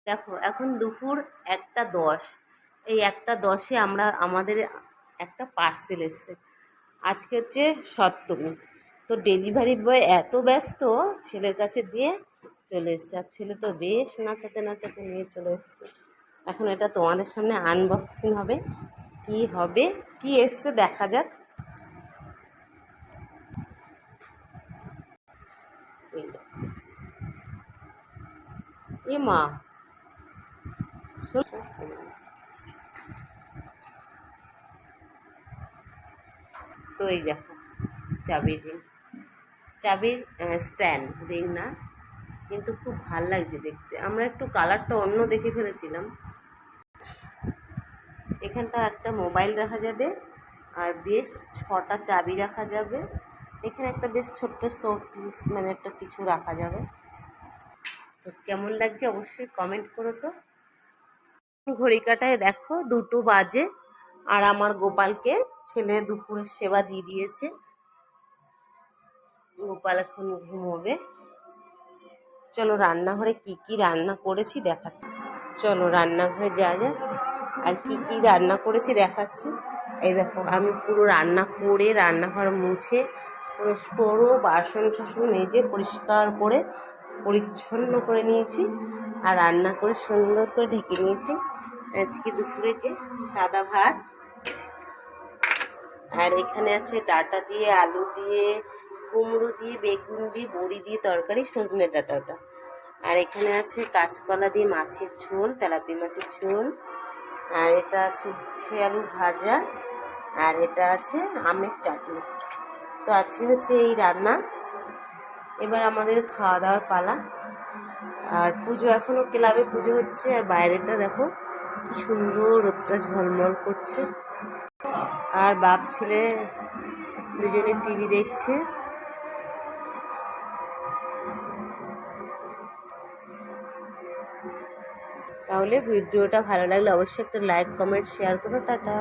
দেখো এখন দুপুর 1:10। এই 1:10-এ আমাদের একটা পার্সেল এসছে। আজকে হচ্ছে সপ্তমী, তো ডেলিভারি বয় এত ব্যস্ত, ছেলের কাছে দিয়ে চলে এসছে। আর ছেলে তো বেশ নাচাতে নাচাতে নিয়ে চলে এসছে। এখন এটা তোমাদের সামনে আনবক্সিং হবে। কি এসছে দেখা যাক। এ মা, তো এই দেখো চাবির স্ট্যান্ড, রিং না, কিন্তু খুব ভাল লাগছে দেখতে। আমরা একটু কালারটা অন্য দেখে ফেলেছিলাম। এখানটা একটা মোবাইল রাখা যাবে, আর বেশ 6টা চাবি রাখা যাবে। এখানে একটা বেশ ছোট্ট শোপিস মানে একটা কিছু রাখা যাবে। তো কেমন লাগছে অবশ্যই কমেন্ট করো। তো ঘড়ি কাটায় দেখো 2টো বাজে, আর আমার গোপালকে ছেলে দুপুরের সেবা দিয়ে দিয়েছে। গোপাল এখন ঘুমোবে। চলো রান্নাঘরে কি কি রান্না করেছি দেখাচ্ছি। চলো রান্নাঘরে যা আর কি কি রান্না করেছি দেখাচ্ছি। এই দেখো আমি পুরো রান্না করে রান্নাঘর মুছে পুরো বাসন টাসন মেজে পরিষ্কার করে পরিচ্ছন্ন করে নিয়েছি, আর রান্না করে সুন্দর করে ঢেকে নিয়েছি। আজকে দুপুরে যে সাদা ভাত, আর এখানে আছে ডাঁটা দিয়ে, আলু দিয়ে, কুমড়ো দিয়ে, বেগুন দিয়ে, বড়ি দিয়ে তরকারি, সজনে ডাঁটাটা। আর এখানে আছে কাঁচকলা দিয়ে মাছের ঝোল, তেলাপিয়া মাছের ঝোল। আর এটা আছে উচ্ছে আলু ভাজা, আর এটা আছে আমের চাটনি। তো আজকে হচ্ছে এই রান্না। এবার আমাদের খাওয়া দাওয়ার পালা। আর পুজো এখনও ক্লাবে পুজো হচ্ছে, আর বাইরেটা দেখো কি সুন্দর রোদটা ঝলমল করছে। আর বাপ ছেলে দুজনে টিভি দেখছে। তাহলে ভিডিওটা ভালো লাগলে অবশ্যই একটা লাইক কমেন্ট শেয়ার করো। টাটা।